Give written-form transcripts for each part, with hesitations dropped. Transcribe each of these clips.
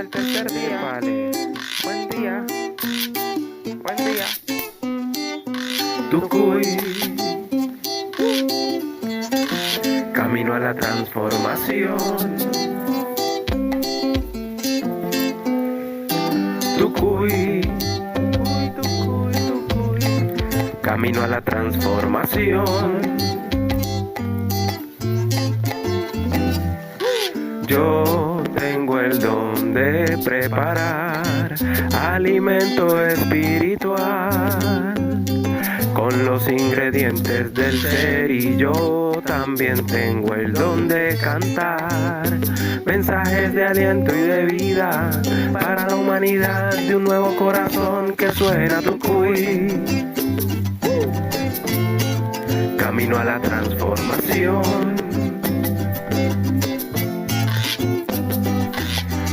el tercer día. Vale. Buen día. Buen día. Tucuy, camino a la transformación. Tucuy, camino a la transformación. Yo tengo el don de preparar alimento espiritual con los ingredientes del ser, y yo también tengo el don de cantar mensajes de aliento y de vida para la humanidad, de un nuevo corazón que suena Tucuy. Camino a la transformación.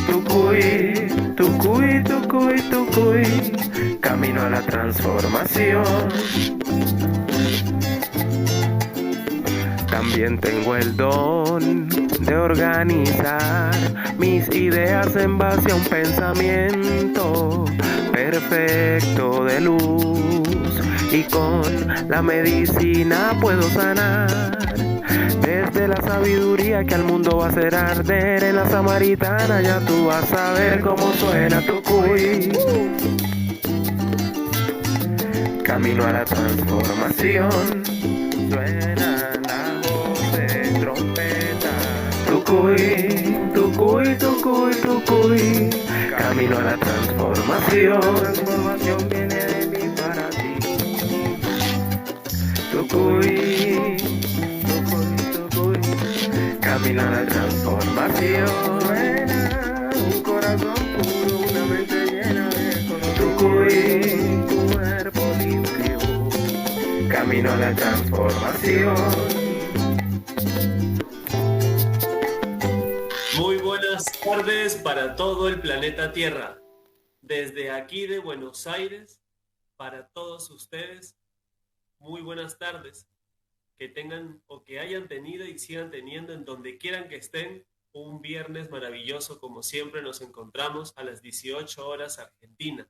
Tucuy, Tucuy, Tucuy, Tucuy, camino a la transformación. También tengo el don de organizar mis ideas en base a un pensamiento perfecto de luz, y con la medicina puedo sanar. Desde la sabiduría que al mundo va a hacer arder, en la samaritana ya tú vas a ver cómo suena Tucuy. Camino a la transformación. Suena la voz de trompeta. Tucuy, Tucuy, Tucuy, Tucuy, camino a la transformación. La transformación viene de mí para ti. Tucuy, camino a la transformación. Suena un corazón puro, una mente llena de color. Tucuy, un cuerpo limpio, camino a la transformación. Muy buenas tardes para todo el planeta Tierra. Desde aquí de Buenos Aires, para todos ustedes, muy buenas tardes. Que tengan o que hayan tenido y sigan teniendo, en donde quieran que estén, un viernes maravilloso. Como siempre nos encontramos a las 18 horas Argentina.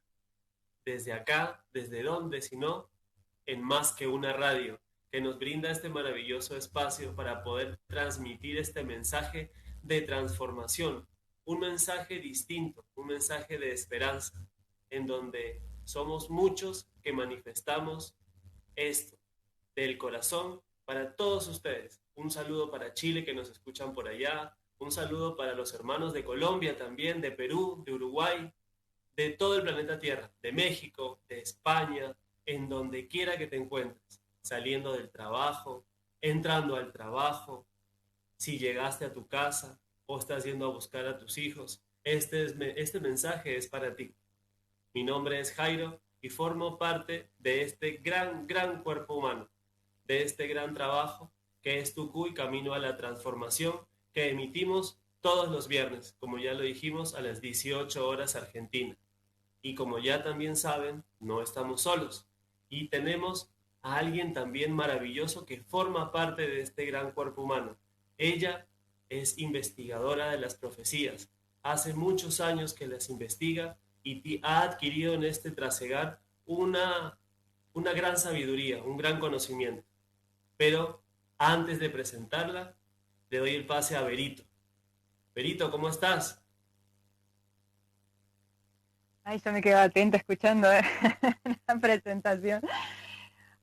Desde acá, ¿desde dónde si no? En Más que una Radio, que nos brinda este maravilloso espacio para poder transmitir este mensaje de transformación, un mensaje distinto, un mensaje de esperanza, en donde somos muchos que manifestamos esto del corazón para todos ustedes. Un saludo para Chile, que nos escuchan por allá. Un saludo para los hermanos de Colombia también, de Perú, de Uruguay, de todo el planeta Tierra, de México, de España, en donde quiera que te encuentres, saliendo del trabajo, entrando al trabajo, si llegaste a tu casa o estás yendo a buscar a tus hijos. Este mensaje es para ti. Mi nombre es Jairo y formo parte de este gran cuerpo humano, de este gran trabajo que es Tucuy, camino a la transformación, que emitimos todos los viernes, como ya lo dijimos, a las 18 horas Argentina. Y como ya también saben, no estamos solos. Y tenemos a alguien también maravilloso que forma parte de este gran cuerpo humano. Ella es investigadora de las profecías. Hace muchos años que las investiga y ha adquirido en este trasegar una gran sabiduría, un gran conocimiento. Pero antes de presentarla, le doy el pase a Berito. Berito, ¿cómo estás? Ay, yo me quedo atenta escuchando la presentación.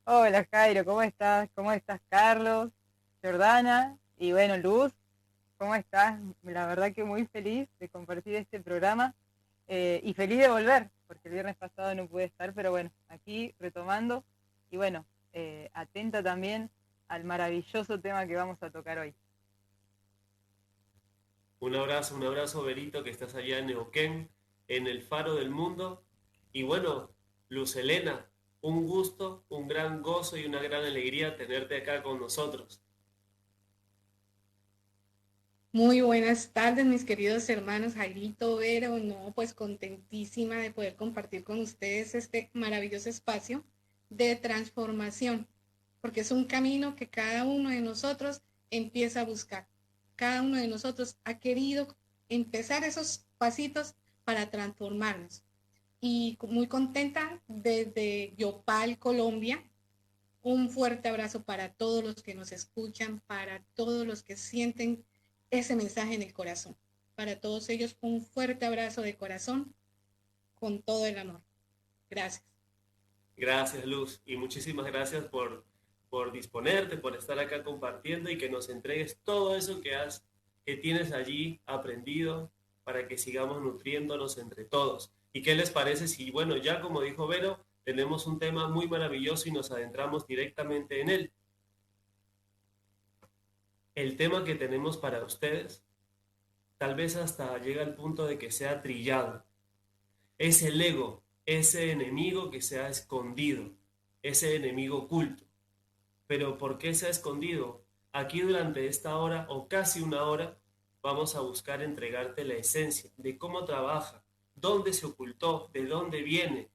Hola Jairo, ¿cómo estás? ¿Cómo estás, Carlos? Jordana y bueno, Luz, ¿cómo estás? La verdad que muy feliz de compartir este programa y feliz de volver, porque el viernes pasado no pude estar, pero bueno, aquí retomando y bueno, atenta también al maravilloso tema que vamos a tocar hoy. Un abrazo, Berito, que estás allá en Neuquén, en el faro del mundo. Y bueno, Luz Helena, un gusto, un gran gozo y una gran alegría tenerte acá con nosotros. Muy buenas tardes, mis queridos hermanos Jairito, Vero, no, pues contentísima de poder compartir con ustedes este maravilloso espacio de transformación, porque es un camino que cada uno de nosotros empieza a buscar. Cada uno de nosotros ha querido empezar esos pasitos para transformarnos. Y muy contenta desde Yopal, Colombia. Un fuerte abrazo para todos los que nos escuchan, para todos los que sienten ese mensaje en el corazón. Para todos ellos, un fuerte abrazo de corazón con todo el amor. Gracias. Gracias, Luz, y muchísimas gracias por disponerte, por estar acá compartiendo y que nos entregues todo eso que tienes allí aprendido para que sigamos nutriéndonos entre todos. ¿Y qué les parece si, bueno, ya como dijo Vero, tenemos un tema muy maravilloso y nos adentramos directamente en él? El tema que tenemos para ustedes tal vez hasta llega al punto de que sea trillado. Es el ego, ese enemigo que se ha escondido, ese enemigo oculto. Pero ¿por qué se ha escondido? Aquí durante esta hora o casi una hora vamos a buscar entregarte la esencia de cómo trabaja, dónde se ocultó, de dónde viene,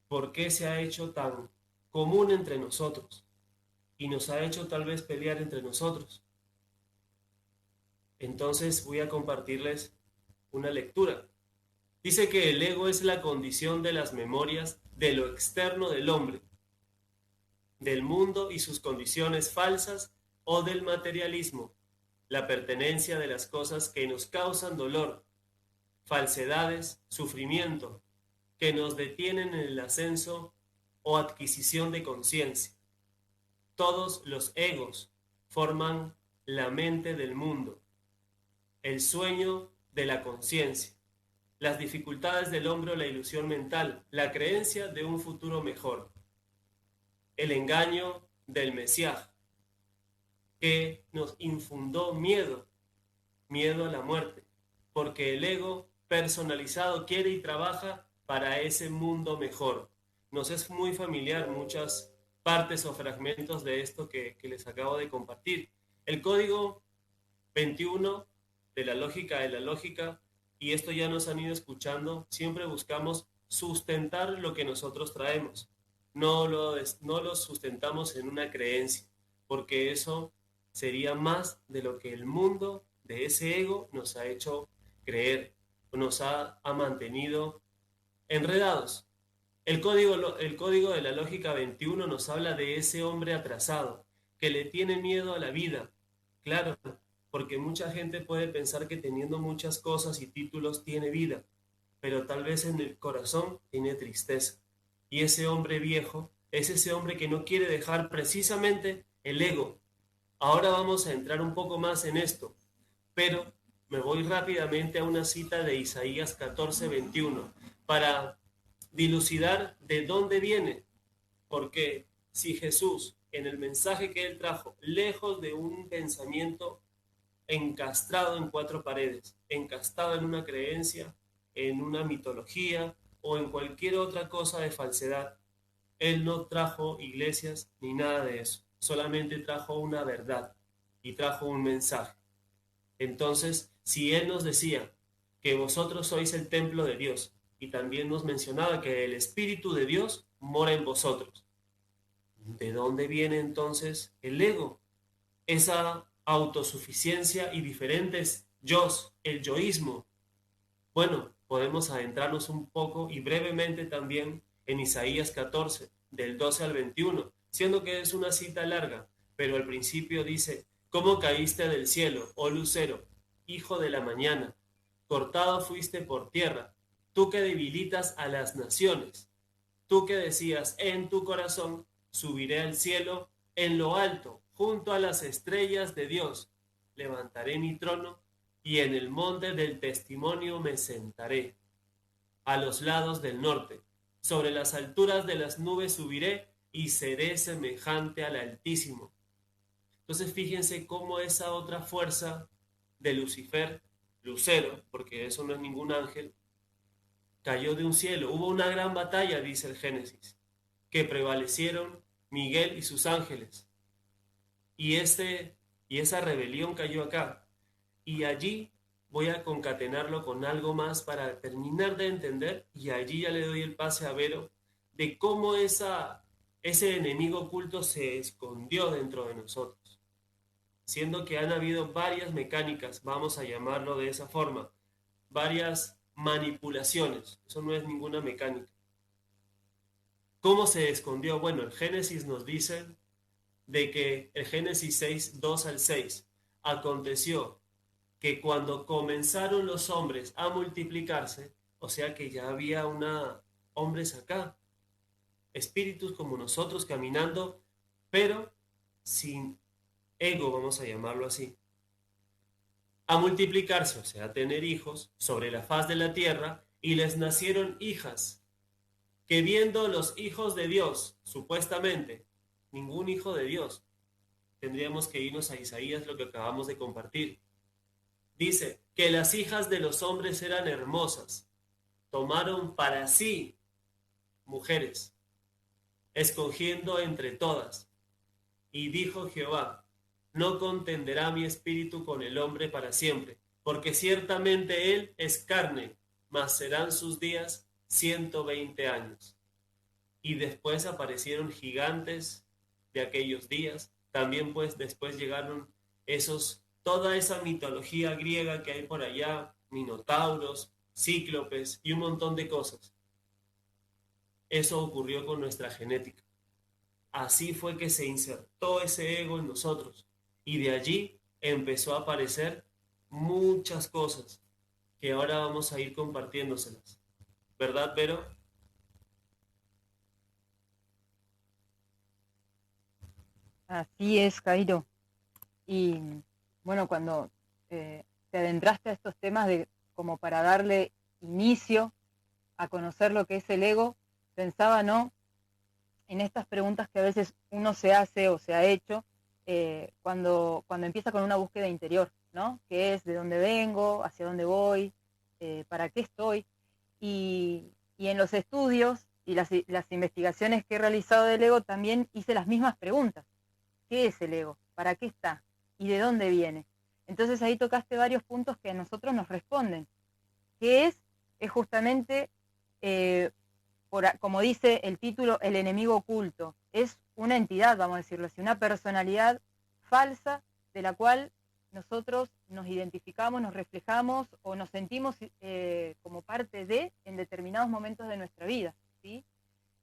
por qué se ha hecho tan común entre nosotros y nos ha hecho tal vez pelear entre nosotros. Entonces voy a compartirles una lectura. Dice que el ego es la condición de las memorias de lo externo del hombre, del mundo y sus condiciones falsas o del materialismo, la pertenencia de las cosas que nos causan dolor, falsedades, sufrimiento, que nos detienen en el ascenso o adquisición de conciencia. Todos los egos forman la mente del mundo, el sueño de la conciencia, las dificultades del hombre o la ilusión mental, la creencia de un futuro mejor, el engaño del Mesías, que nos infundó miedo a la muerte, porque el ego personalizado quiere y trabaja para ese mundo mejor. Nos es muy familiar muchas partes o fragmentos de esto que les acabo de compartir. El código 21 de la lógica, y esto ya nos han ido escuchando, siempre buscamos sustentar lo que nosotros traemos. No lo sustentamos en una creencia, porque eso sería más de lo que el mundo de ese ego nos ha hecho creer, nos ha mantenido enredados. El código de la lógica 21 nos habla de ese hombre atrasado, que le tiene miedo a la vida. Claro, porque mucha gente puede pensar que teniendo muchas cosas y títulos tiene vida, pero tal vez en el corazón tiene tristeza. Y ese hombre viejo es ese hombre que no quiere dejar precisamente el ego. Ahora vamos a entrar un poco más en esto, pero me voy rápidamente a una cita de Isaías 14:21 para dilucidar de dónde viene, porque si Jesús, en el mensaje que él trajo, lejos de un pensamiento encastrado en cuatro paredes, encastado en una creencia, en una mitología o en cualquier otra cosa de falsedad, él no trajo iglesias ni nada de eso, solamente trajo una verdad y trajo un mensaje. Entonces, si él nos decía que vosotros sois el templo de Dios, y también nos mencionaba que el Espíritu de Dios mora en vosotros, ¿de dónde viene entonces el ego? Esa autosuficiencia y diferentes yos, el yoísmo. Bueno, podemos adentrarnos un poco y brevemente también en Isaías 14, del 12 al 21, siendo que es una cita larga, pero al principio dice: ¿Cómo caíste del cielo, oh lucero, hijo de la mañana? Cortado fuiste por tierra, tú que debilitas a las naciones, tú que decías en tu corazón: subiré al cielo, en lo alto, junto a las estrellas de Dios, levantaré mi trono y en el monte del testimonio me sentaré. A los lados del norte, sobre las alturas de las nubes subiré y seré semejante al Altísimo. Entonces fíjense cómo esa otra fuerza de Lucifer, lucero, porque eso no es ningún ángel, cayó de un cielo. Hubo una gran batalla, dice el Génesis, que prevalecieron Miguel y sus ángeles. Y esa rebelión cayó acá. Y allí voy a concatenarlo con algo más para terminar de entender, y allí ya le doy el pase a Vero, de cómo ese enemigo oculto se escondió dentro de nosotros. Siendo que han habido varias mecánicas, vamos a llamarlo de esa forma, varias manipulaciones. Eso no es ninguna mecánica. ¿Cómo se escondió? Bueno, el Génesis nos dice de que el Génesis 6, 2 al 6, aconteció que cuando comenzaron los hombres a multiplicarse, o sea que ya había hombres acá, espíritus como nosotros caminando, pero sin ego, vamos a llamarlo así, a multiplicarse, o sea, a tener hijos sobre la faz de la tierra, y les nacieron hijas, que viendo los hijos de Dios, supuestamente, ningún hijo de Dios, tendríamos que irnos a Isaías, lo que acabamos de compartir. Dice que las hijas de los hombres eran hermosas, tomaron para sí mujeres, escogiendo entre todas. Y dijo Jehová, no contenderá mi espíritu con el hombre para siempre, porque ciertamente él es carne, mas serán sus días 120 años. Y después aparecieron gigantes de aquellos días, también pues después llegaron toda esa mitología griega que hay por allá, minotauros, cíclopes y un montón de cosas. Eso ocurrió con nuestra genética. Así fue que se insertó ese ego en nosotros y de allí empezó a aparecer muchas cosas que ahora vamos a ir compartiéndoselas. ¿Verdad, Vero? Así es, Jairo. Y bueno, cuando te adentraste a estos temas como para darle inicio a conocer lo que es el ego, pensaba, ¿no?, en estas preguntas que a veces uno se hace o se ha hecho cuando empieza con una búsqueda interior, ¿no? ¿Qué es? ¿De dónde vengo? ¿Hacia dónde voy? ¿Para qué estoy? Y en los estudios y las investigaciones que he realizado del ego también hice las mismas preguntas. ¿Qué es el ego? ¿Para qué está? ¿Y de dónde viene? Entonces ahí tocaste varios puntos que a nosotros nos responden. ¿Qué es? Es justamente, como dice el título, el enemigo oculto. Es una entidad, vamos a decirlo así, una personalidad falsa de la cual nosotros nos identificamos, nos reflejamos o nos sentimos como parte de en determinados momentos de nuestra vida, ¿sí?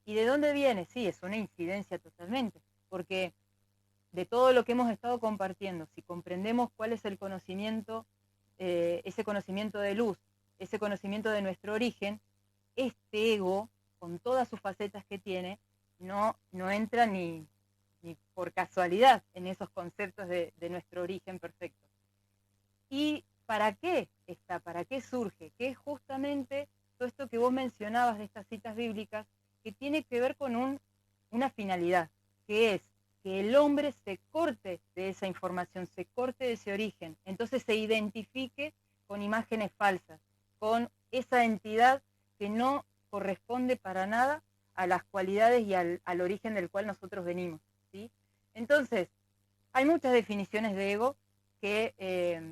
¿Y de dónde viene? Sí, es una incidencia totalmente, porque de todo lo que hemos estado compartiendo, si comprendemos cuál es el conocimiento, ese conocimiento de luz, ese conocimiento de nuestro origen, este ego, con todas sus facetas que tiene, no entra ni por casualidad en esos conceptos de nuestro origen perfecto. ¿Y para qué está? ¿Para qué surge? Que es justamente todo esto que vos mencionabas de estas citas bíblicas, que tiene que ver con una finalidad, que es que el hombre se corte de esa información, se corte de ese origen, entonces se identifique con imágenes falsas, con esa entidad que no corresponde para nada a las cualidades y al origen del cual nosotros venimos, ¿sí? Entonces, hay muchas definiciones de ego que,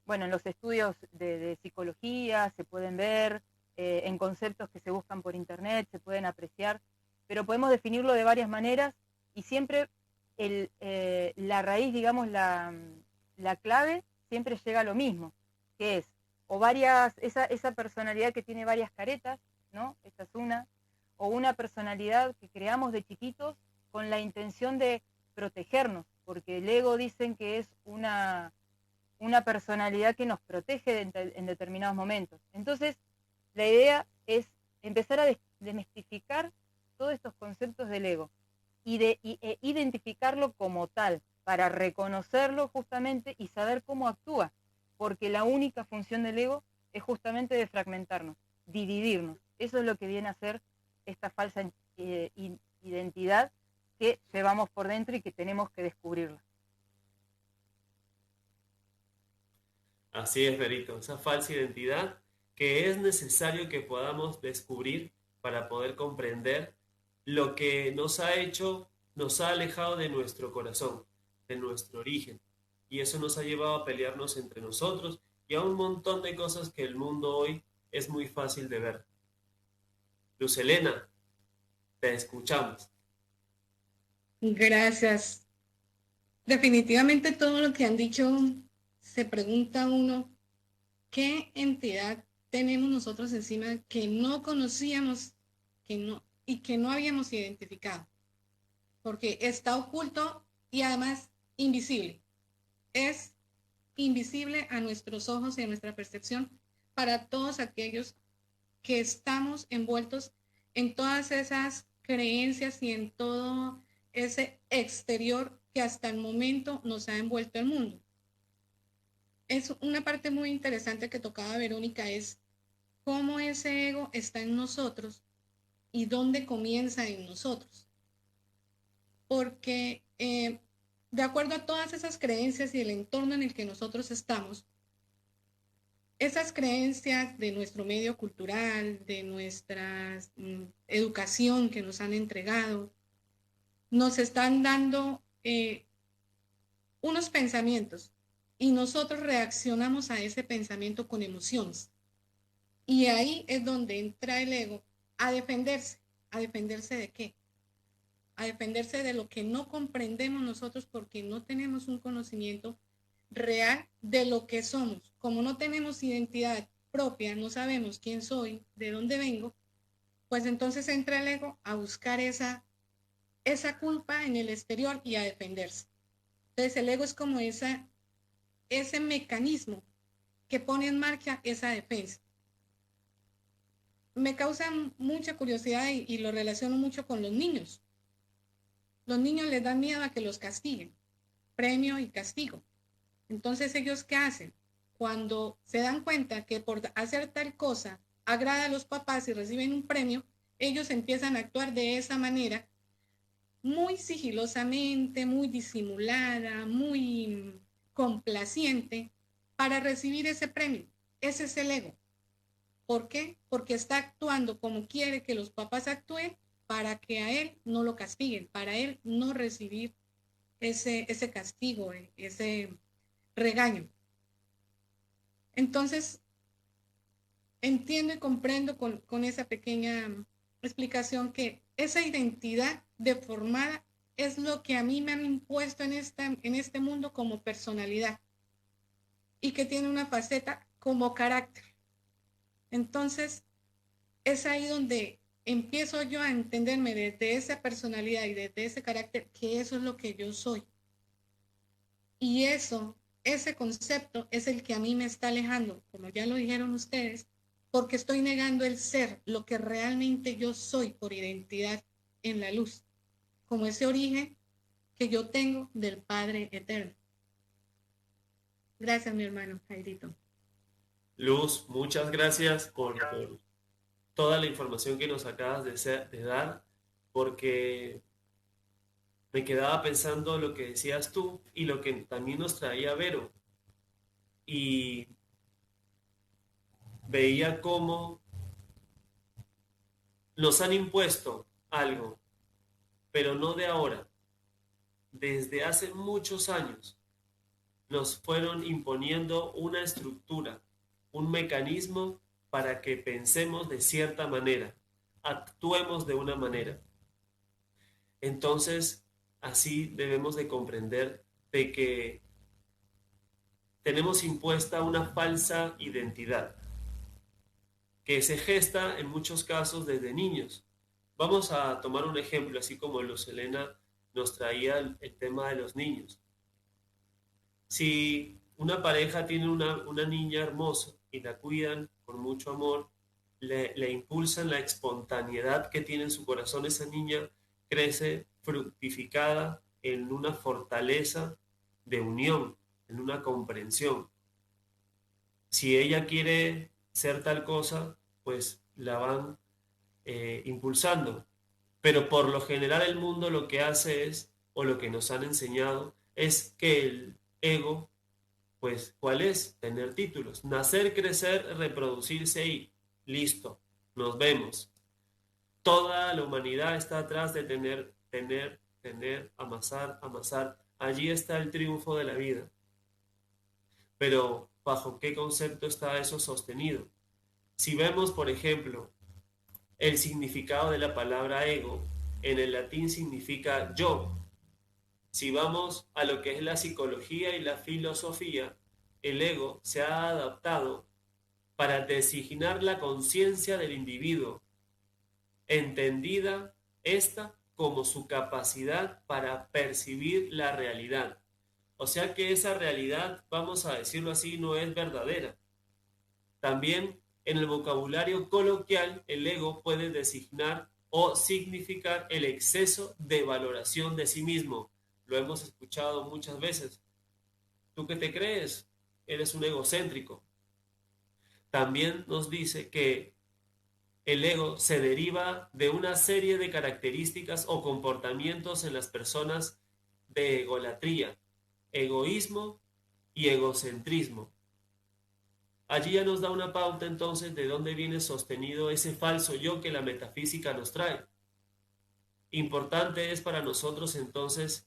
bueno, en los estudios de psicología se pueden ver, en conceptos que se buscan por internet, se pueden apreciar, pero podemos definirlo de varias maneras y siempre la raíz, digamos, la clave siempre llega a lo mismo, que es esa personalidad que tiene varias caretas, ¿no? Esa es una, o una personalidad que creamos de chiquitos con la intención de protegernos, porque el ego dicen que es una personalidad que nos protege en determinados momentos. Entonces, la idea es empezar a desmistificar todos estos conceptos del ego y identificarlo como tal, para reconocerlo justamente y saber cómo actúa, porque la única función del ego es justamente de fragmentarnos, dividirnos. Eso es lo que viene a ser esta falsa identidad que llevamos por dentro y que tenemos que descubrirla. Así es, Berito, esa falsa identidad que es necesario que podamos descubrir para poder comprender lo que nos ha hecho, nos ha alejado de nuestro corazón, de nuestro origen. Y eso nos ha llevado a pelearnos entre nosotros y a un montón de cosas que el mundo hoy es muy fácil de ver. Luz Helena, te escuchamos. Gracias. Definitivamente todo lo que han dicho, se pregunta uno, ¿qué entidad tenemos nosotros encima que no conocíamos y que no habíamos identificado, porque está oculto y además invisible. Es invisible a nuestros ojos y a nuestra percepción para todos aquellos que estamos envueltos en todas esas creencias y en todo ese exterior que hasta el momento nos ha envuelto el mundo. Es una parte muy interesante que tocaba Verónica, es cómo ese ego está en nosotros y dónde comienza en nosotros. Porque de acuerdo a todas esas creencias y el entorno en el que nosotros estamos, esas creencias de nuestro medio cultural, de nuestra educación que nos han entregado, nos están dando unos pensamientos y nosotros reaccionamos a ese pensamiento con emociones. Y ahí es donde entra el ego a defenderse. ¿A defenderse de qué? A defenderse de lo que no comprendemos nosotros porque no tenemos un conocimiento real de lo que somos. Como no tenemos identidad propia, no sabemos quién soy, de dónde vengo, pues entonces entra el ego a buscar esa culpa en el exterior y a defenderse. Entonces el ego es como ese mecanismo que pone en marcha esa defensa. Me causa mucha curiosidad y lo relaciono mucho con los niños. Los niños les dan miedo a que los castiguen, premio y castigo. Entonces, ¿ellos qué hacen? Cuando se dan cuenta que por hacer tal cosa agrada a los papás y reciben un premio, ellos empiezan a actuar de esa manera, muy sigilosamente, muy disimulada, muy complaciente, para recibir ese premio. Ese es el ego. ¿Por qué? Porque está actuando como quiere que los papás actúen para que a él no lo castiguen, para él no recibir ese castigo, ese regaño. Entonces, entiendo y comprendo con esa pequeña explicación que esa identidad deformada es lo que a mí me han impuesto en este mundo como personalidad y que tiene una faceta como carácter. Entonces, es ahí donde empiezo yo a entenderme desde esa personalidad y desde ese carácter que eso es lo que yo soy. Y ese concepto es el que a mí me está alejando, como ya lo dijeron ustedes, porque estoy negando el ser, lo que realmente yo soy por identidad en la luz, como ese origen que yo tengo del Padre Eterno. Gracias, mi hermano Jairito. Luz, muchas gracias por toda la información que nos acabas de dar, porque me quedaba pensando lo que decías tú y lo que también nos traía Vero. Y veía cómo nos han impuesto algo, pero no de ahora. Desde hace muchos años nos fueron imponiendo una estructura, un mecanismo para que pensemos de cierta manera, actuemos de una manera. Entonces, así debemos de comprender de que tenemos impuesta una falsa identidad que se gesta en muchos casos desde niños. Vamos a tomar un ejemplo, así como Luz Helena nos traía el tema de los niños. Si una pareja tiene una niña hermosa y la cuidan con mucho amor, le impulsan la espontaneidad que tiene en su corazón, esa niña crece fructificada en una fortaleza de unión, en una comprensión. Si ella quiere ser tal cosa, pues la van impulsando. Pero por lo general el mundo lo que hace es, o lo que nos han enseñado, es que el ego, pues, ¿cuál es? Tener títulos. Nacer, crecer, reproducirse y listo, nos vemos. Toda la humanidad está atrás de tener, amasar, amasar. Allí está el triunfo de la vida. Pero, ¿bajo qué concepto está eso sostenido? Si vemos, por ejemplo, el significado de la palabra ego, en el latín significa yo. Si vamos a lo que es la psicología y la filosofía, el ego se ha adaptado para designar la conciencia del individuo, entendida esta como su capacidad para percibir la realidad. O sea que esa realidad, vamos a decirlo así, no es verdadera. También en el vocabulario coloquial, el ego puede designar o significar el exceso de valoración de sí mismo. Lo hemos escuchado muchas veces. ¿Tú qué te crees? Eres un egocéntrico. También nos dice que el ego se deriva de una serie de características o comportamientos en las personas de egolatría, egoísmo y egocentrismo. Allí ya nos da una pauta entonces de dónde viene sostenido ese falso yo que la metafísica nos trae. Importante es para nosotros entonces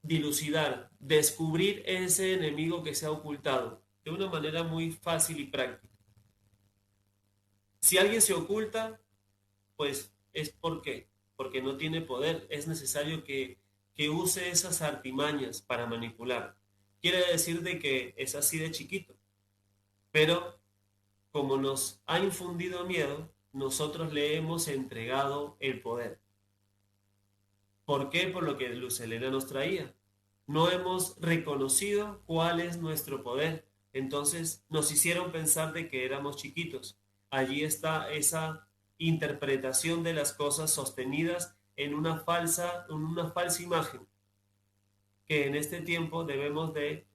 dilucidar, descubrir ese enemigo que se ha ocultado de una manera muy fácil y práctica. Si alguien se oculta, pues es porque no tiene poder. Es necesario que use esas artimañas para manipular. Quiere decir de que es así de chiquito. Pero como nos ha infundido miedo, nosotros le hemos entregado el poder. ¿Por qué? Por lo que Luz Helena nos traía. No hemos reconocido cuál es nuestro poder. Entonces nos hicieron pensar de que éramos chiquitos. Allí está esa interpretación de las cosas sostenidas en una falsa imagen, que en este tiempo debemos de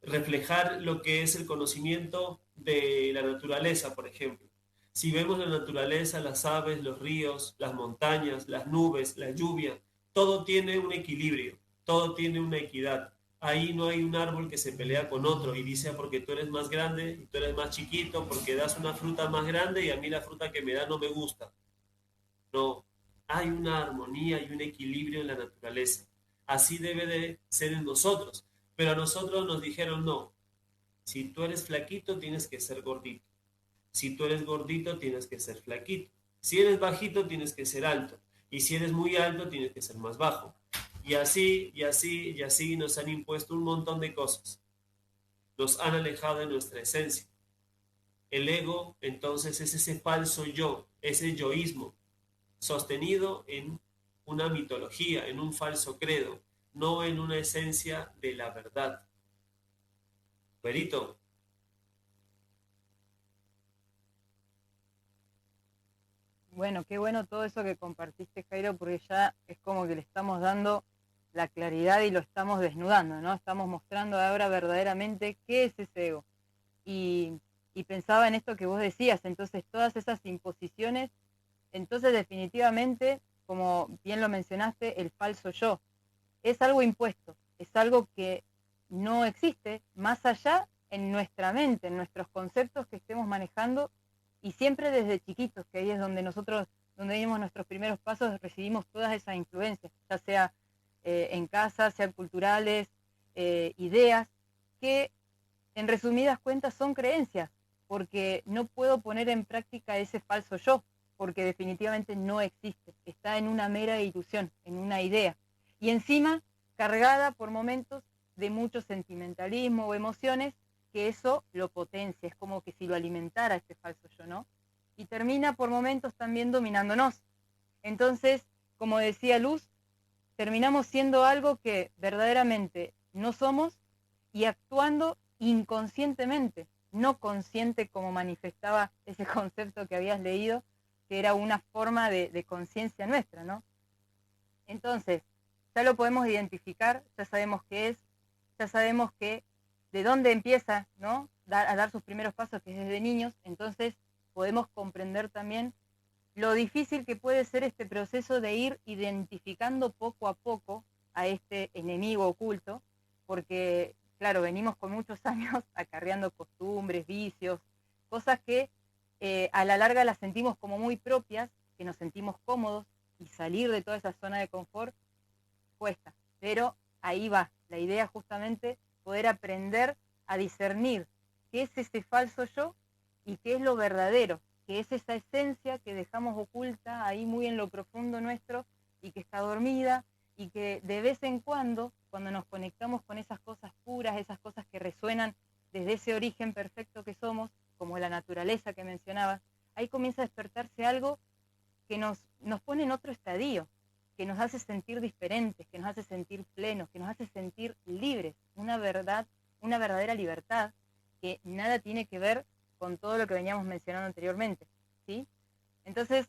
reflejar lo que es el conocimiento de la naturaleza, por ejemplo. Si vemos la naturaleza, las aves, los ríos, las montañas, las nubes, la lluvia, todo tiene un equilibrio, todo tiene una equidad. Ahí no hay un árbol que se pelea con otro y dice, porque tú eres más grande y tú eres más chiquito, porque das una fruta más grande y a mí la fruta que me da no me gusta. No, hay una armonía y un equilibrio en la naturaleza. Así debe de ser en nosotros. Pero a nosotros nos dijeron, no, si tú eres flaquito tienes que ser gordito. Si tú eres gordito tienes que ser flaquito. Si eres bajito tienes que ser alto. Y si eres muy alto tienes que ser más bajo. Y así, y así, y así nos han impuesto un montón de cosas. Nos han alejado de nuestra esencia. El ego, entonces, es ese falso yo, ese yoísmo, sostenido en una mitología, en un falso credo, no en una esencia de la verdad. Perito. Bueno, qué bueno todo eso que compartiste, Jairo, porque ya es como que le estamos dando la claridad y lo estamos desnudando, ¿no? Estamos mostrando ahora verdaderamente qué es ese ego. Y pensaba en esto que vos decías, entonces todas esas imposiciones, entonces definitivamente, como bien lo mencionaste, el falso yo, es algo impuesto, es algo que no existe más allá en nuestra mente, en nuestros conceptos que estemos manejando, y siempre desde chiquitos, que ahí es donde nosotros, donde dimos nuestros primeros pasos, recibimos todas esas influencias, ya sea en casa, sean culturales, ideas, que en resumidas cuentas son creencias, porque no puedo poner en práctica ese falso yo, porque definitivamente no existe, está en una mera ilusión, en una idea, y encima cargada por momentos de mucho sentimentalismo o emociones, que eso lo potencia, es como que si lo alimentara este falso yo, ¿no? Y termina por momentos también dominándonos. Entonces, como decía Luz, terminamos siendo algo que verdaderamente no somos y actuando inconscientemente, no consciente como manifestaba ese concepto que habías leído, que era una forma de conciencia nuestra, ¿no? Entonces, ya lo podemos identificar, ya sabemos qué es, ya sabemos que de dónde empieza, ¿no? A dar sus primeros pasos, que es desde niños, entonces podemos comprender también lo difícil que puede ser este proceso de ir identificando poco a poco a este enemigo oculto, porque, claro, venimos con muchos años acarreando costumbres, vicios, cosas que a la larga las sentimos como muy propias, que nos sentimos cómodos, y salir de toda esa zona de confort cuesta, pero ahí va, la idea justamente poder aprender a discernir qué es ese falso yo y qué es lo verdadero, que es esa esencia que dejamos oculta ahí muy en lo profundo nuestro y que está dormida y que de vez en cuando nos conectamos con esas cosas puras, esas cosas que resuenan desde ese origen perfecto que somos, como la naturaleza que mencionabas, ahí comienza a despertarse algo que nos pone en otro estadio, que nos hace sentir diferentes, que nos hace sentir plenos, que nos hace sentir libres, una verdadera libertad que nada tiene que ver con todo lo que veníamos mencionando anteriormente, ¿sí? Entonces,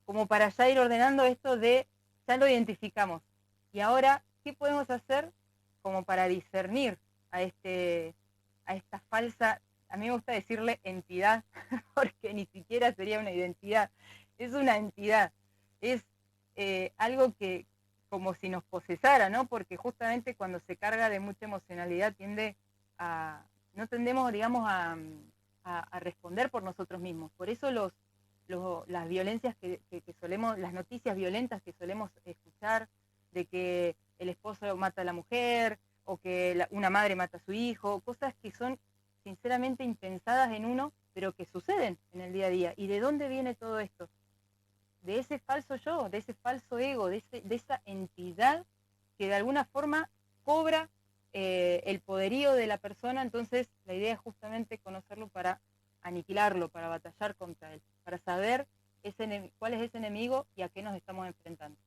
como para ya ir ordenando esto de, ya lo identificamos, y ahora, ¿qué podemos hacer como para discernir a esta falsa, a mí me gusta decirle entidad, porque ni siquiera sería una identidad, es una entidad, es algo que como si nos posesara, ¿no? Porque justamente cuando se carga de mucha emocionalidad no tendemos, digamos, a responder por nosotros mismos. Por eso las violencias que solemos, las noticias violentas que solemos escuchar, de que el esposo mata a la mujer, o que una madre mata a su hijo, cosas que son sinceramente impensadas en uno, pero que suceden en el día a día. ¿Y de dónde viene todo esto? De ese falso yo, de ese falso ego, de esa entidad que de alguna forma cobra el poderío de la persona. Entonces la idea es justamente conocerlo para aniquilarlo, para batallar contra él, para saber cuál es ese enemigo y a qué nos estamos enfrentando.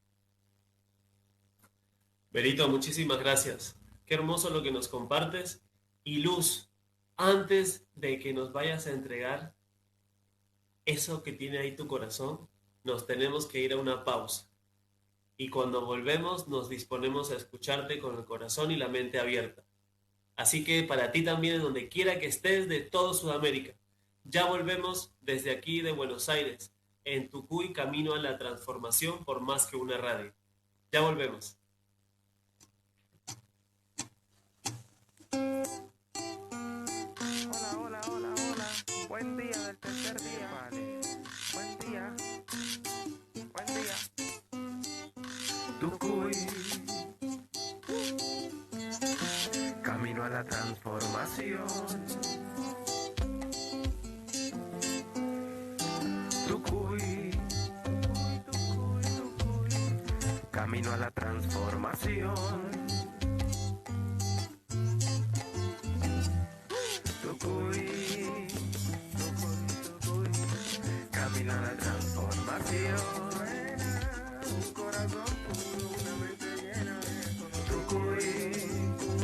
Berito, muchísimas gracias. Qué hermoso lo que nos compartes. Y Luz, antes de que nos vayas a entregar eso que tiene ahí tu corazón, nos tenemos que ir a una pausa. Y cuando volvemos nos disponemos a escucharte con el corazón y la mente abierta. Así que para ti también, donde quiera que estés de todo Sudamérica, ya volvemos desde aquí de Buenos Aires, en Tucuy, camino a la transformación por más que una radio. Ya volvemos. Hola, buen día del tercer día. Vale, buen día. Tucuy, camino a la transformación. Tucuy, camino a la transformación. Tucuy, camino a la transformación. Un corazón puro, una mente llena de Tucuy,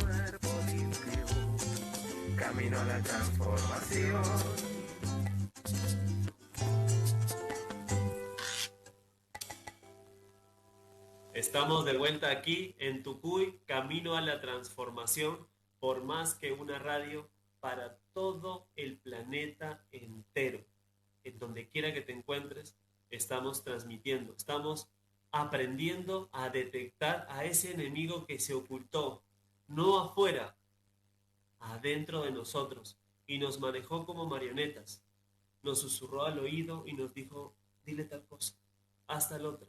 cuerpo limpio, camino a la transformación. Estamos de vuelta aquí en Tucuy, camino a la transformación por más que una radio para todo el planeta entero. En donde quiera que te encuentres, estamos transmitiendo, estamos aprendiendo a detectar a ese enemigo que se ocultó, no afuera, adentro de nosotros, y nos manejó como marionetas. Nos susurró al oído y nos dijo, dile tal cosa, haz tal otra.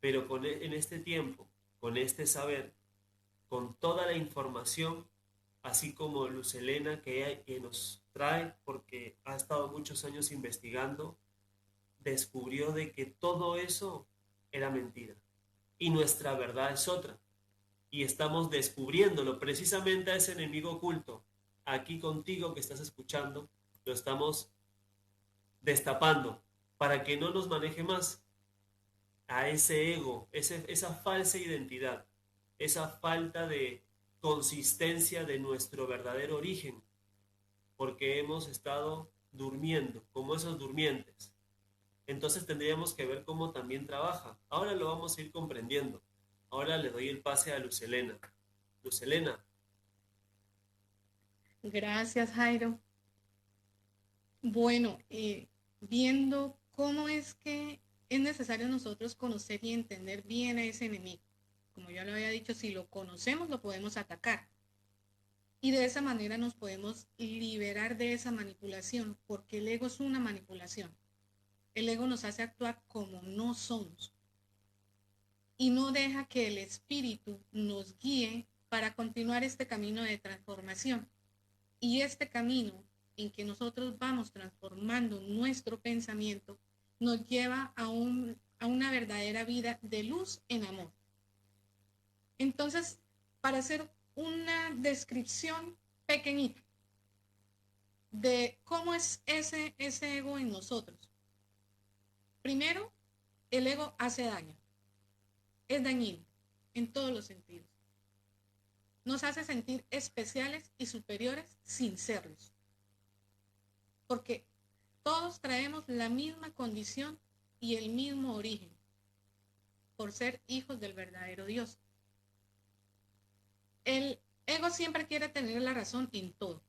Pero en este tiempo, con este saber, con toda la información, así como Luz Helena que nos trae, porque ha estado muchos años investigando, descubrió de que todo eso era mentira. Y nuestra verdad es otra. Y estamos descubriéndolo precisamente a ese enemigo oculto. Aquí contigo que estás escuchando, lo estamos destapando para que no nos maneje más. A ese ego, esa falsa identidad, esa falta de consistencia de nuestro verdadero origen, porque hemos estado durmiendo, como esos durmientes. Entonces tendríamos que ver cómo también trabaja. Ahora lo vamos a ir comprendiendo. Ahora le doy el pase a Luz Helena. Luz Helena. Gracias, Jairo. Bueno, viendo cómo es que es necesario nosotros conocer y entender bien a ese enemigo. Como ya lo había dicho, si lo conocemos, lo podemos atacar. Y de esa manera nos podemos liberar de esa manipulación, porque el ego es una manipulación. El ego nos hace actuar como no somos. Y no deja que el espíritu nos guíe para continuar este camino de transformación. Y este camino en que nosotros vamos transformando nuestro pensamiento nos lleva a una verdadera vida de luz en amor. Entonces, para hacer una descripción pequeñita de cómo es ese ego en nosotros. Primero, el ego hace daño, es dañino en todos los sentidos. Nos hace sentir especiales y superiores sin serlos, porque todos traemos la misma condición y el mismo origen, por ser hijos del verdadero Dios. El ego siempre quiere tener la razón en todo.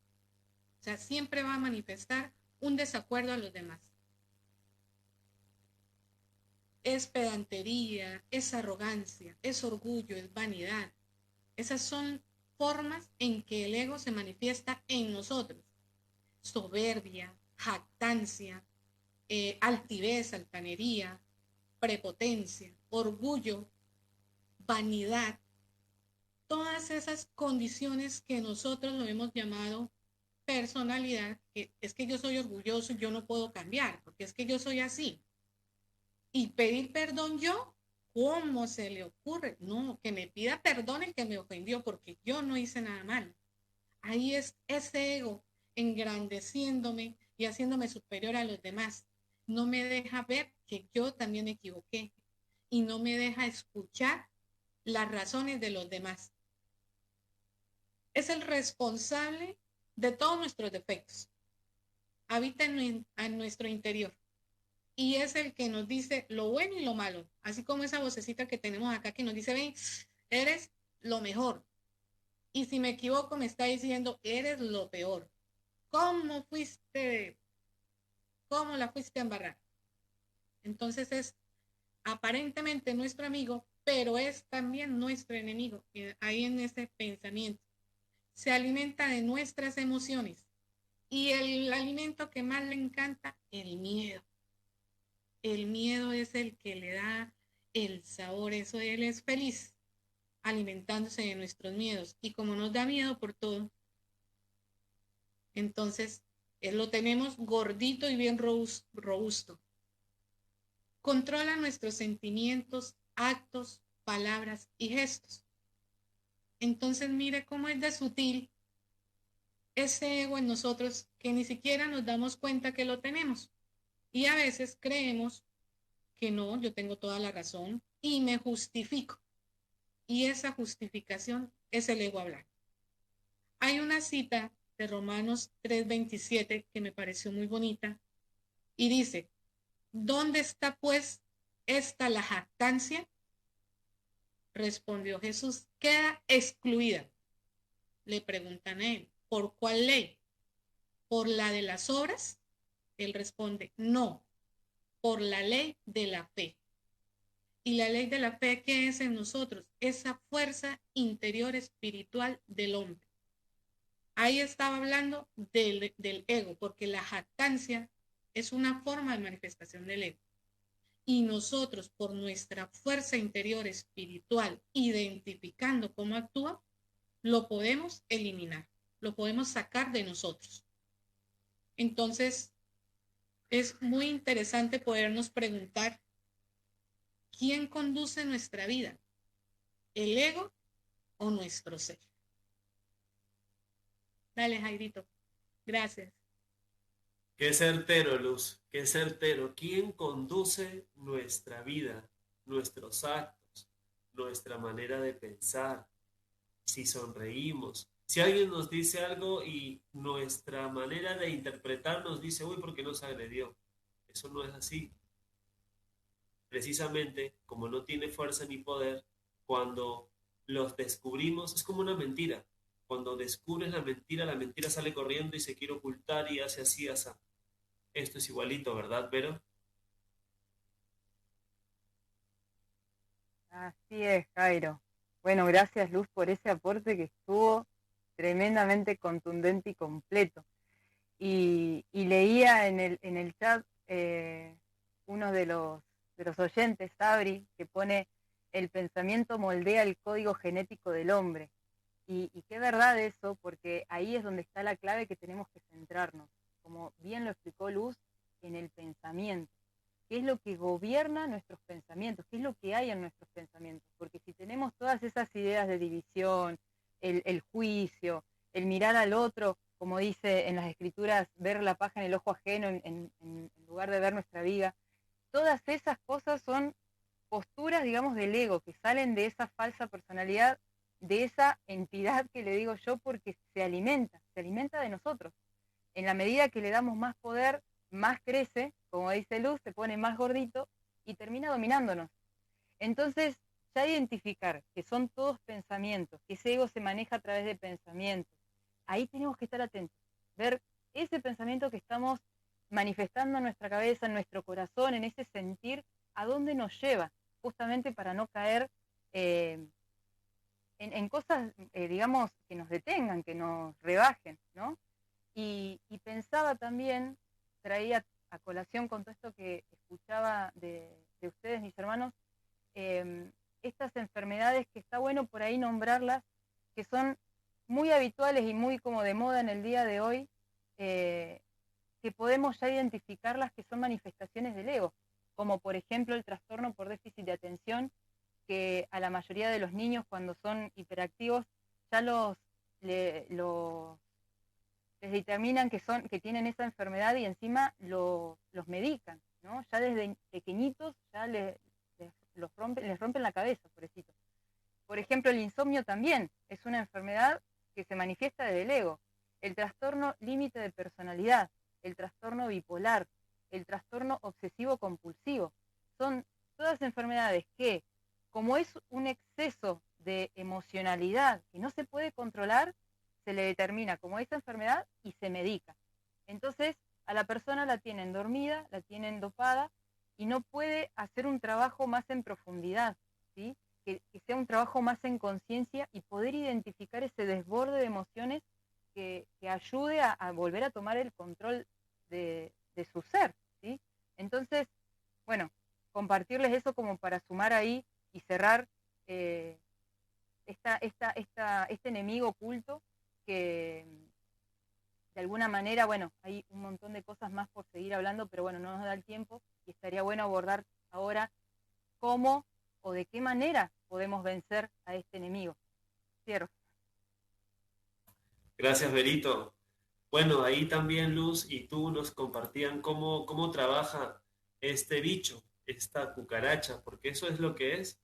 O sea, siempre va a manifestar un desacuerdo a los demás. Es pedantería, es arrogancia, es orgullo, es vanidad. Esas son formas en que el ego se manifiesta en nosotros. Soberbia, jactancia, altivez, altanería, prepotencia, orgullo, vanidad. Todas esas condiciones que nosotros lo hemos llamado personalidad, que es que yo soy orgulloso y yo no puedo cambiar, porque es que yo soy así. Y pedir perdón yo, ¿cómo se le ocurre? No, que me pida perdón el que me ofendió, porque yo no hice nada mal. Ahí es ese ego engrandeciéndome y haciéndome superior a los demás. No me deja ver que yo también me equivoqué y no me deja escuchar las razones de los demás. Es el responsable de todos nuestros defectos. Habita en nuestro interior y es el que nos dice lo bueno y lo malo, así como esa vocecita que tenemos acá que nos dice, ven, eres lo mejor. Y si me equivoco me está diciendo, eres lo peor. ¿Cómo la fuiste a embarrar? Entonces es aparentemente nuestro amigo, pero es también nuestro enemigo, ahí en ese pensamiento. Se alimenta de nuestras emociones y el alimento que más le encanta, el miedo. El miedo es el que le da el sabor, eso él es feliz alimentándose de nuestros miedos y como nos da miedo por todo, entonces lo tenemos gordito y bien robusto. Controla nuestros sentimientos, actos, palabras y gestos. Entonces mire cómo es de sutil ese ego en nosotros que ni siquiera nos damos cuenta que lo tenemos. Y a veces creemos que no, yo tengo toda la razón y me justifico. Y esa justificación es el ego hablar. Hay una cita de Romanos 3:27 que me pareció muy bonita y dice, ¿dónde está pues esta la jactancia? Respondió Jesús, queda excluida. Le preguntan a él, ¿por cuál ley? ¿Por la de las obras? Él responde, no, por la ley de la fe. Y la ley de la fe, ¿qué es en nosotros? Esa fuerza interior espiritual del hombre. Ahí estaba hablando del ego, porque la jactancia es una forma de manifestación del ego. Y nosotros, por nuestra fuerza interior espiritual, identificando cómo actúa, lo podemos eliminar, lo podemos sacar de nosotros. Entonces, es muy interesante podernos preguntar, ¿quién conduce nuestra vida? ¿El ego o nuestro ser? Dale, Jairito. Gracias. Qué certero, Luz, qué certero. ¿Quién conduce nuestra vida, nuestros actos, nuestra manera de pensar? Si sonreímos, si alguien nos dice algo y nuestra manera de interpretar nos dice, uy, ¿por qué nos agredió? Eso no es así. Precisamente, como no tiene fuerza ni poder, cuando los descubrimos, es como una mentira. Cuando descubres la mentira sale corriendo y se quiere ocultar y hace así, así. Esto es igualito, ¿verdad, Vero? Así es, Jairo. Bueno, gracias Luz por ese aporte que estuvo tremendamente contundente y completo. Y leía en el chat uno de los oyentes, Sabri, que pone, el pensamiento moldea el código genético del hombre. Y qué verdad eso, porque ahí es donde está la clave que tenemos que centrarnos, como bien lo explicó Luz, en el pensamiento. ¿Qué es lo que gobierna nuestros pensamientos? ¿Qué es lo que hay en nuestros pensamientos? Porque si tenemos todas esas ideas de división, el juicio, el mirar al otro como dice en las escrituras, ver la paja en el ojo ajeno en lugar de ver nuestra viga. Todas esas cosas son posturas, digamos, del ego, que salen de esa falsa personalidad, de esa entidad que le digo yo, porque se alimenta de nosotros. En la medida que le damos más poder, más crece, como dice Luz, se pone más gordito y termina dominándonos. Entonces, ya identificar que son todos pensamientos, que ese ego se maneja a través de pensamientos, ahí tenemos que estar atentos, ver ese pensamiento que estamos manifestando en nuestra cabeza, en nuestro corazón, en ese sentir, a dónde nos lleva, justamente para no caer en cosas, digamos, que nos detengan, que nos rebajen, ¿no? Y pensaba también, traía a colación con todo esto que escuchaba de ustedes, mis hermanos, estas enfermedades que está bueno por ahí nombrarlas, que son muy habituales y muy como de moda en el día de hoy, que podemos ya identificarlas que son manifestaciones del ego, como por ejemplo el trastorno por déficit de atención, que a la mayoría de los niños cuando son hiperactivos ya les determinan que tienen esa enfermedad y encima los medican, ¿no? Ya desde pequeñitos ya les rompen la cabeza, pobrecito. Por ejemplo, el insomnio también es una enfermedad que se manifiesta desde el ego. El trastorno límite de personalidad, el trastorno bipolar, el trastorno obsesivo compulsivo, son todas enfermedades que, como es un exceso de emocionalidad que no se puede controlar, se le determina como esa enfermedad y se medica. Entonces, a la persona la tienen dormida, la tienen dopada y no puede hacer un trabajo más en profundidad, ¿sí? Que sea un trabajo más en conciencia y poder identificar ese desborde de emociones que ayude a volver a tomar el control de su ser, ¿sí? Entonces, bueno, compartirles eso como para sumar ahí y cerrar este enemigo oculto que de alguna manera, bueno, hay un montón de cosas más por seguir hablando, pero bueno, no nos da el tiempo y estaría bueno abordar ahora cómo o de qué manera podemos vencer a este enemigo. Cierro. Gracias, Berito. Bueno, ahí también Luz y tú nos compartían cómo trabaja este bicho, esta cucaracha, porque eso es lo que es.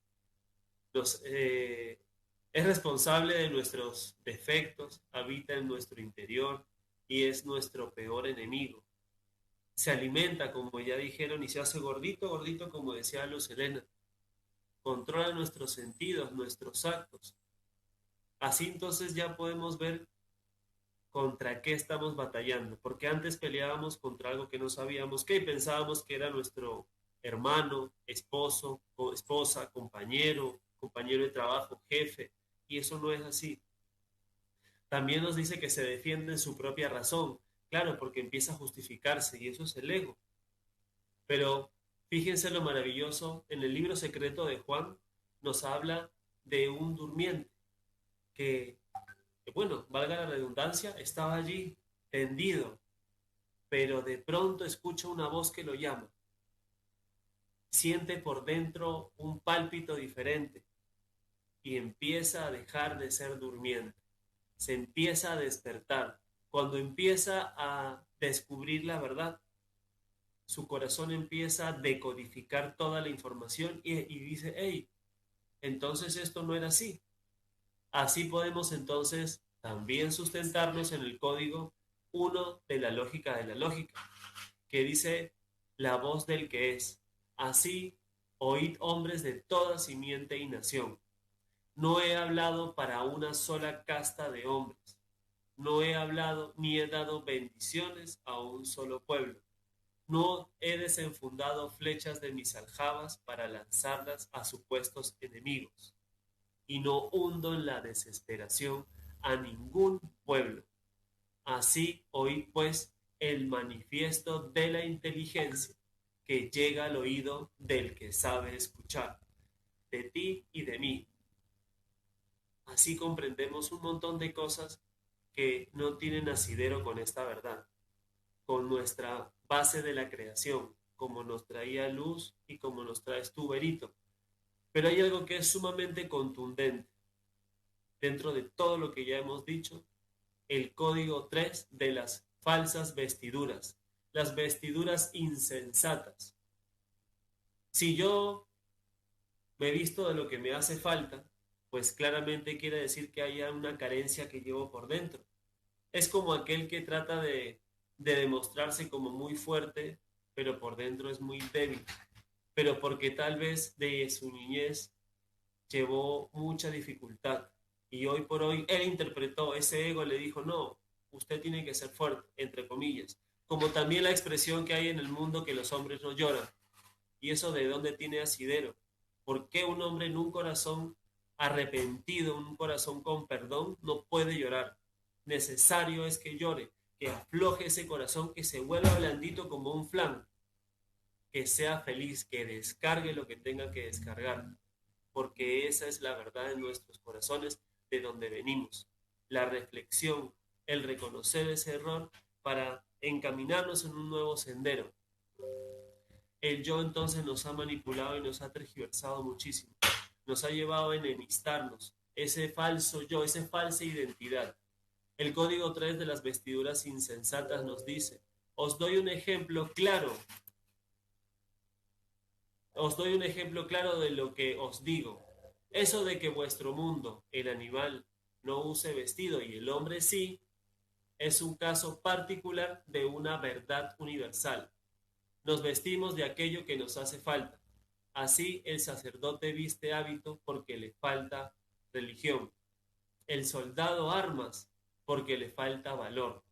Es responsable de nuestros defectos, habita en nuestro interior y es nuestro peor enemigo. Se alimenta, como ya dijeron, y se hace gordito, gordito, como decía Luz Helena. Controla nuestros sentidos, nuestros actos. Así entonces ya podemos ver contra qué estamos batallando, porque antes peleábamos contra algo que no sabíamos qué y pensábamos que era nuestro hermano, esposo, esposa, compañero de trabajo, jefe, y eso no es así. También nos dice que se defiende en su propia razón, claro, porque empieza a justificarse y eso es el ego. Pero fíjense lo maravilloso, en el libro secreto de Juan nos habla de un durmiente que bueno, valga la redundancia, estaba allí tendido, pero de pronto escucha una voz que lo llama. Siente por dentro un pálpito diferente y empieza a dejar de ser durmiente. Se empieza a despertar. Cuando empieza a descubrir la verdad, su corazón empieza a decodificar toda la información y dice, hey, entonces esto no era así. Así podemos entonces también sustentarnos en el código 1 de la lógica, que dice la voz del que es. Así, oíd hombres de toda simiente y nación. No he hablado para una sola casta de hombres. No he hablado ni he dado bendiciones a un solo pueblo. No he desenfundado flechas de mis aljabas para lanzarlas a supuestos enemigos. Y no hundo en la desesperación a ningún pueblo. Así oí pues el manifiesto de la inteligencia que llega al oído del que sabe escuchar, de ti y de mí. Así comprendemos un montón de cosas que no tienen asidero con esta verdad, con nuestra base de la creación, como nos traía Luz y como nos traes tú, Berito. Pero hay algo que es sumamente contundente dentro de todo lo que ya hemos dicho, el código 3 de las falsas vestiduras, las vestiduras insensatas. Si yo me visto de lo que me hace falta, pues claramente quiere decir que haya una carencia que llevo por dentro. Es como aquel que trata de demostrarse como muy fuerte, pero por dentro es muy débil, pero porque tal vez de su niñez llevó mucha dificultad y hoy por hoy él interpretó, ese ego le dijo, no, usted tiene que ser fuerte, entre comillas, como también la expresión que hay en el mundo que los hombres no lloran. ¿Y eso de dónde tiene asidero? ¿Por qué un hombre en un corazón arrepentido, un corazón con perdón, no puede llorar? Necesario es que llore, que afloje ese corazón, que se vuelva blandito como un flan, que sea feliz, que descargue lo que tenga que descargar, porque esa es la verdad en nuestros corazones, de donde venimos. La reflexión, el reconocer ese error para encaminarnos en un nuevo sendero. El yo entonces nos ha manipulado y nos ha tergiversado muchísimo. Nos ha llevado a enemistarnos. Ese falso yo, esa falsa identidad. El código 3 de las vestiduras insensatas nos dice, os doy un ejemplo claro. Os doy un ejemplo claro de lo que os digo. Eso de que vuestro mundo, el animal, no use vestido y el hombre sí, es un caso particular de una verdad universal. Nos vestimos de aquello que nos hace falta. Así el sacerdote viste hábito porque le falta religión. El soldado armas porque le falta valor.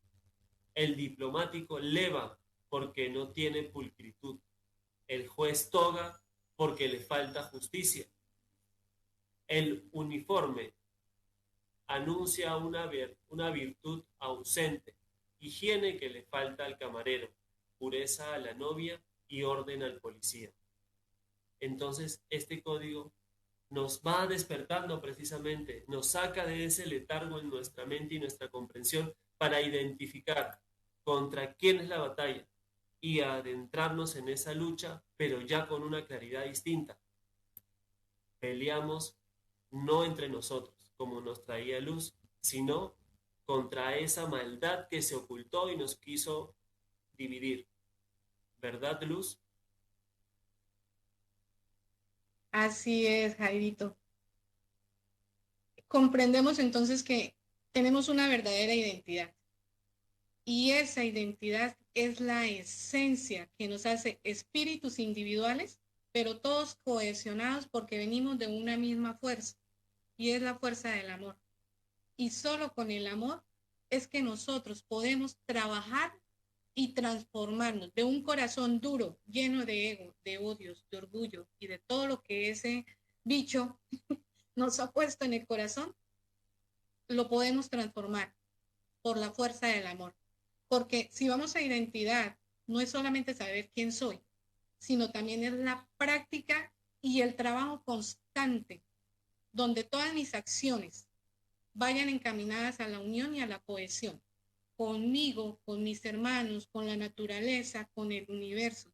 El diplomático leva porque no tiene pulcritud. El juez toga porque le falta justicia. El uniforme anuncia una virtud ausente, higiene que le falta al camarero, pureza a la novia y orden al policía. Entonces, este código nos va despertando precisamente, nos saca de ese letargo en nuestra mente y nuestra comprensión para identificar contra quién es la batalla y adentrarnos en esa lucha, pero ya con una claridad distinta. Peleamos no entre nosotros, como nos traía Luz, sino contra esa maldad que se ocultó y nos quiso dividir. ¿Verdad, Luz? Así es, Jairito. Comprendemos entonces que tenemos una verdadera identidad. Y esa identidad es la esencia que nos hace espíritus individuales, pero todos cohesionados porque venimos de una misma fuerza, y es la fuerza del amor. Y solo con el amor es que nosotros podemos trabajar y transformarnos de un corazón duro, lleno de ego, de odios, de orgullo y de todo lo que ese bicho nos ha puesto en el corazón, lo podemos transformar por la fuerza del amor. Porque si vamos a identidad, no es solamente saber quién soy, sino también es la práctica y el trabajo constante, donde todas mis acciones vayan encaminadas a la unión y a la cohesión, conmigo, con mis hermanos, con la naturaleza, con el universo.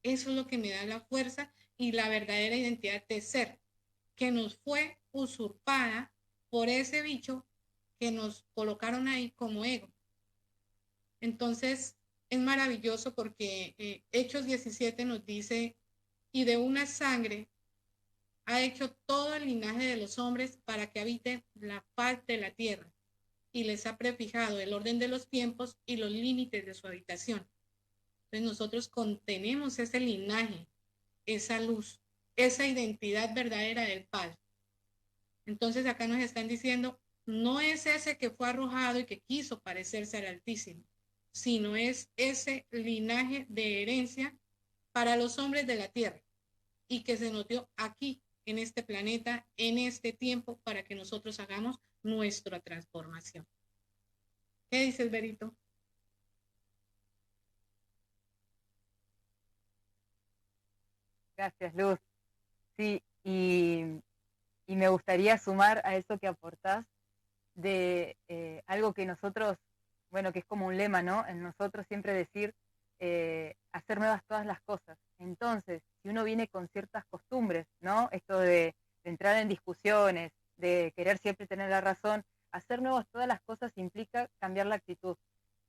Eso es lo que me da la fuerza y la verdadera identidad de ser, que nos fue usurpada por ese bicho que nos colocaron ahí como ego. Entonces, es maravilloso porque Hechos 17 nos dice, y de una sangre ha hecho todo el linaje de los hombres para que habite la faz de la tierra, y les ha prefijado el orden de los tiempos y los límites de su habitación. Entonces nosotros contenemos ese linaje, esa luz, esa identidad verdadera del Padre. Entonces acá nos están diciendo, no es ese que fue arrojado y que quiso parecerse al Altísimo, sino es ese linaje de herencia para los hombres de la tierra y que se nos dio aquí, en este planeta, en este tiempo, para que nosotros hagamos nuestra transformación. ¿Qué dices, Berito? Gracias, Luz. Sí, y me gustaría sumar a eso que aportás de algo que nosotros, bueno, que es como un lema, ¿no? En nosotros siempre decir, hacer nuevas todas las cosas. Entonces, si uno viene con ciertas costumbres, ¿no? Esto de entrar en discusiones, de querer siempre tener la razón, hacer nuevos todas las cosas implica cambiar la actitud,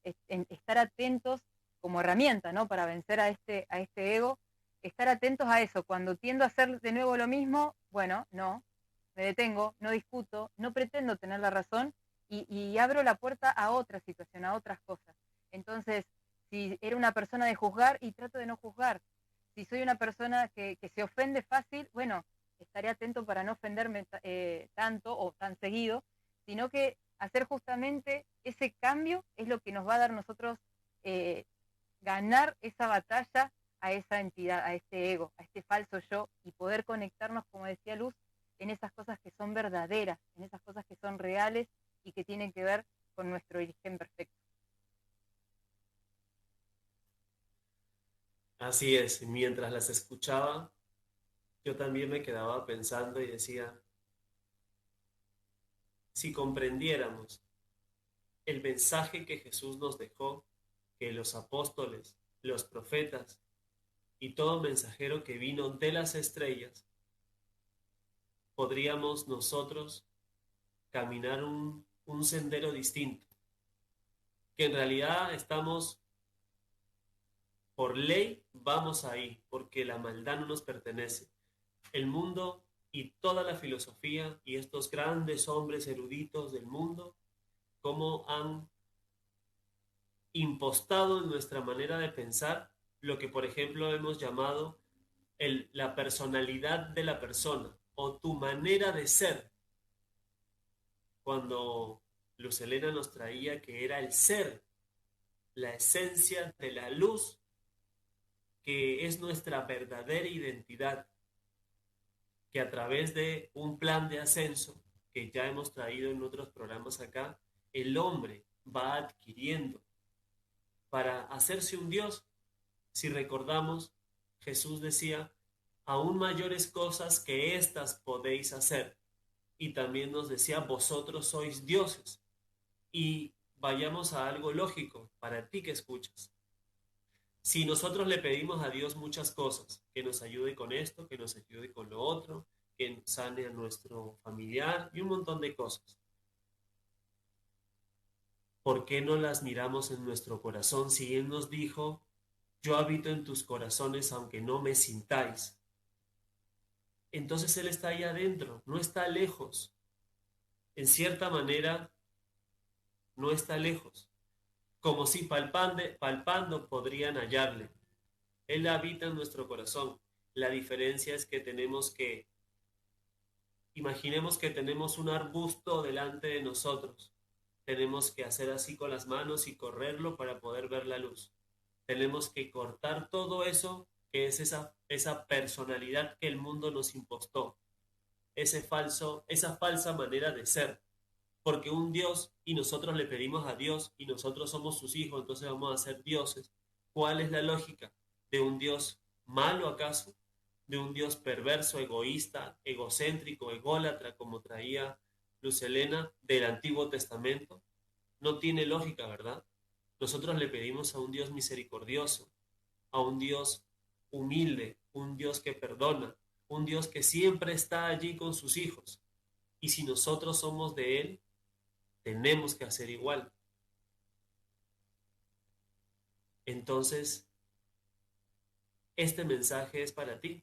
estar atentos como herramienta, ¿no? Para vencer a este ego, estar atentos a eso. Cuando tiendo a hacer de nuevo lo mismo, bueno, no, me detengo, no discuto, no pretendo tener la razón y abro la puerta a otra situación, a otras cosas. Entonces, si era una persona de juzgar, y trato de no juzgar. Si soy una persona que se ofende fácil, bueno, estaré atento para no ofenderme tanto o tan seguido, sino que hacer justamente ese cambio es lo que nos va a dar a nosotros ganar esa batalla a esa entidad, a este ego, a este falso yo, y poder conectarnos, como decía Luz, en esas cosas que son verdaderas, en esas cosas que son reales y que tienen que ver con nuestro origen perfecto. Así es, mientras las escuchaba, yo también me quedaba pensando y decía, si comprendiéramos el mensaje que Jesús nos dejó, que los apóstoles, los profetas y todo mensajero que vino de las estrellas, podríamos nosotros caminar un sendero distinto, que en realidad estamos, por ley, vamos ahí, porque la maldad no nos pertenece. El mundo y toda la filosofía y estos grandes hombres eruditos del mundo, cómo han impostado en nuestra manera de pensar lo que, por ejemplo, hemos llamado la personalidad de la persona o tu manera de ser. Cuando Luz Helena nos traía que era el ser, la esencia de la luz, que es nuestra verdadera identidad, que a través de un plan de ascenso que ya hemos traído en otros programas acá, el hombre va adquiriendo para hacerse un Dios. Si recordamos, Jesús decía, aún mayores cosas que estas podéis hacer. Y también nos decía, vosotros sois dioses. Y vayamos a algo lógico para ti que escuchas. Si nosotros le pedimos a Dios muchas cosas, que nos ayude con esto, que nos ayude con lo otro, que sane a nuestro familiar y un montón de cosas, ¿por qué no las miramos en nuestro corazón si Él nos dijo, yo habito en tus corazones aunque no me sintáis? Entonces Él está ahí adentro, no está lejos. En cierta manera, no está lejos. Como si palpando podrían hallarle. Él habita en nuestro corazón. La diferencia es que imaginemos que tenemos un arbusto delante de nosotros. Tenemos que hacer así con las manos y correrlo para poder ver la luz. Tenemos que cortar todo eso que es esa personalidad que el mundo nos impostó, esa falsa manera de ser. Porque un Dios, y nosotros le pedimos a Dios, y nosotros somos sus hijos, entonces vamos a ser dioses. ¿Cuál es la lógica? ¿De un Dios malo acaso? ¿De un Dios perverso, egoísta, egocéntrico, ególatra, como traía Luz Helena del Antiguo Testamento? No tiene lógica, ¿verdad? Nosotros le pedimos a un Dios misericordioso, a un Dios humilde, un Dios que perdona, un Dios que siempre está allí con sus hijos. Y si nosotros somos de Él, tenemos que hacer igual. Entonces, este mensaje es para ti.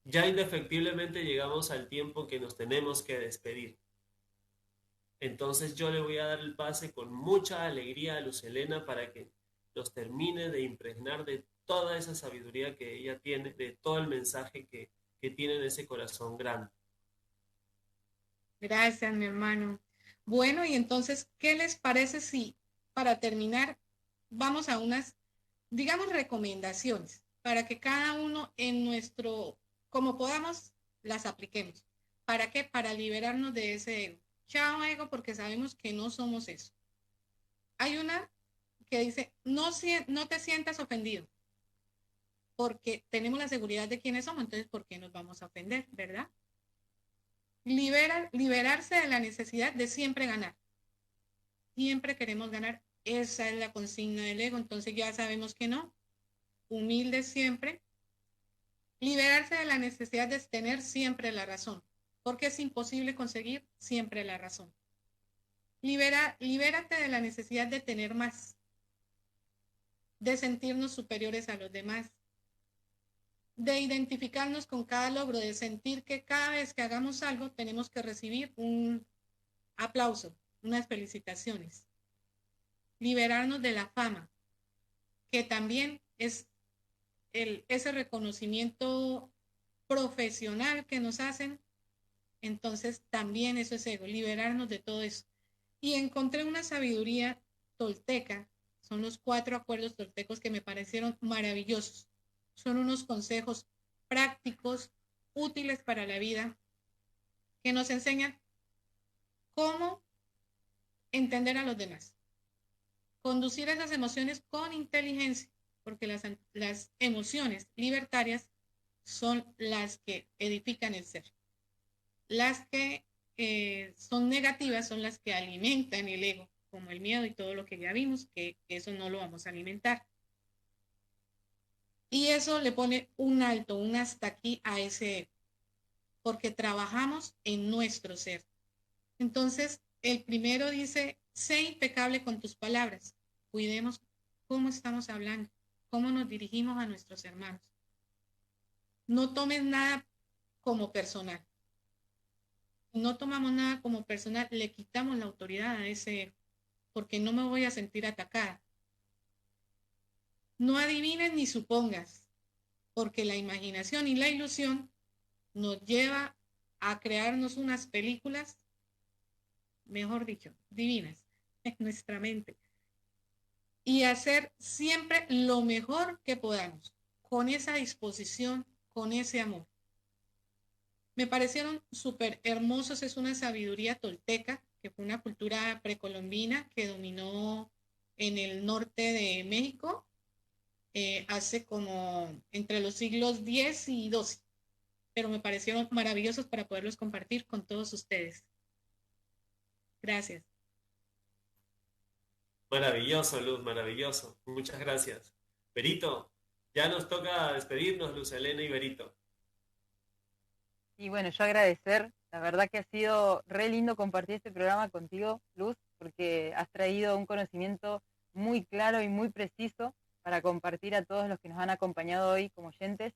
Ya indefectiblemente llegamos al tiempo que nos tenemos que despedir. Entonces yo le voy a dar el pase con mucha alegría a Luz Helena para que nos termine de impregnar de toda esa sabiduría que ella tiene, de todo el mensaje que tiene en ese corazón grande. Gracias, mi hermano. Bueno, y entonces, ¿qué les parece si para terminar vamos a unas, digamos, recomendaciones para que cada uno en nuestro, como podamos, las apliquemos? ¿Para qué? Para liberarnos de ese ego. Chao, ego, porque sabemos que no somos eso. Hay una que dice, no te sientas ofendido, porque tenemos la seguridad de quiénes somos, entonces, ¿por qué nos vamos a ofender, verdad? Liberarse de la necesidad de siempre ganar. Siempre queremos ganar. Esa es la consigna del ego. Entonces ya sabemos que no. Humilde siempre. Liberarse de la necesidad de tener siempre la razón. Porque es imposible conseguir siempre la razón. Libérate de la necesidad de tener más, de sentirnos superiores a los demás, de identificarnos con cada logro, de sentir que cada vez que hagamos algo tenemos que recibir un aplauso, unas felicitaciones. Liberarnos de la fama, que también es ese reconocimiento profesional que nos hacen. Entonces también eso es ego, liberarnos de todo eso. Y encontré una sabiduría tolteca, son los 4 acuerdos toltecos que me parecieron maravillosos. Son unos consejos prácticos, útiles para la vida, que nos enseñan cómo entender a los demás, conducir esas emociones con inteligencia, porque las emociones libertarias son las que edifican el ser. Las que son negativas son las que alimentan el ego, como el miedo y todo lo que ya vimos, que eso no lo vamos a alimentar. Y eso le pone un alto, un hasta aquí a ese ego, porque trabajamos en nuestro ser. Entonces, el primero dice, sé impecable con tus palabras. Cuidemos cómo estamos hablando, cómo nos dirigimos a nuestros hermanos. No tomes nada como personal. No tomamos nada como personal, le quitamos la autoridad a ese, porque no me voy a sentir atacada. No adivines ni supongas, porque la imaginación y la ilusión nos lleva a crearnos unas películas, mejor dicho, divinas, en nuestra mente. Y hacer siempre lo mejor que podamos, con esa disposición, con ese amor. Me parecieron súper hermosos, es una sabiduría tolteca, que fue una cultura precolombina que dominó en el norte de México hace como entre los siglos X y XII, pero me parecieron maravillosos para poderlos compartir con todos ustedes. Gracias. Maravilloso, Luz, maravilloso. Muchas gracias. Berito, ya nos toca despedirnos, Luz Helena y Berito. Y bueno, yo agradecer, la verdad que ha sido re lindo compartir este programa contigo, Luz, porque has traído un conocimiento muy claro y muy preciso para compartir a todos los que nos han acompañado hoy como oyentes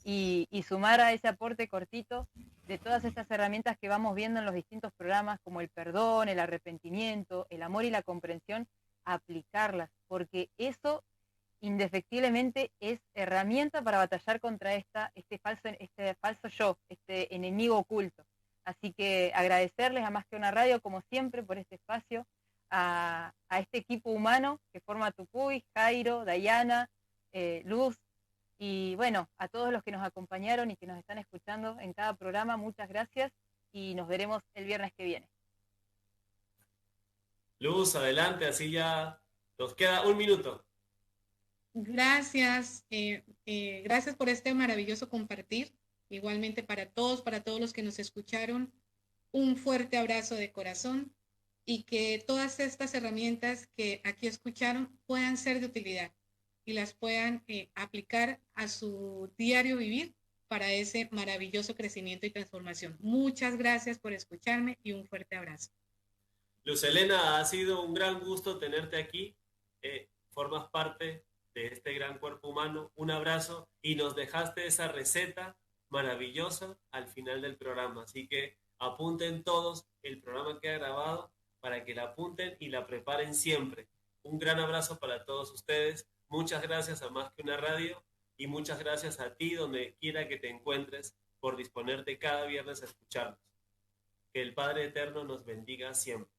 y sumar a ese aporte cortito de todas estas herramientas que vamos viendo en los distintos programas, como el perdón, el arrepentimiento, el amor y la comprensión, aplicarlas, porque eso indefectiblemente es herramienta para batallar contra este falso yo, este enemigo oculto. Así que agradecerles a Más que una Radio, como siempre, por este espacio, a este equipo humano que forma Tucuy, Jairo, Dayana, Luz, y bueno, a todos los que nos acompañaron y que nos están escuchando en cada programa, muchas gracias y nos veremos el viernes que viene. Luz, adelante, así ya nos queda 1 minuto. Gracias, gracias por este maravilloso compartir. Igualmente para todos los que nos escucharon, un fuerte abrazo de corazón y que todas estas herramientas que aquí escucharon puedan ser de utilidad y las puedan aplicar a su diario vivir para ese maravilloso crecimiento y transformación. Muchas gracias por escucharme y un fuerte abrazo. Luz Helena, ha sido un gran gusto tenerte aquí. Formas parte de este gran cuerpo humano. Un abrazo y nos dejaste esa receta maravillosa al final del programa. Así que apunten todos, el programa queda grabado para que la apunten y la preparen siempre. Un gran abrazo para todos ustedes. Muchas gracias a Más que una Radio y muchas gracias a ti donde quiera que te encuentres por disponerte cada viernes a escucharnos. Que el Padre Eterno nos bendiga siempre.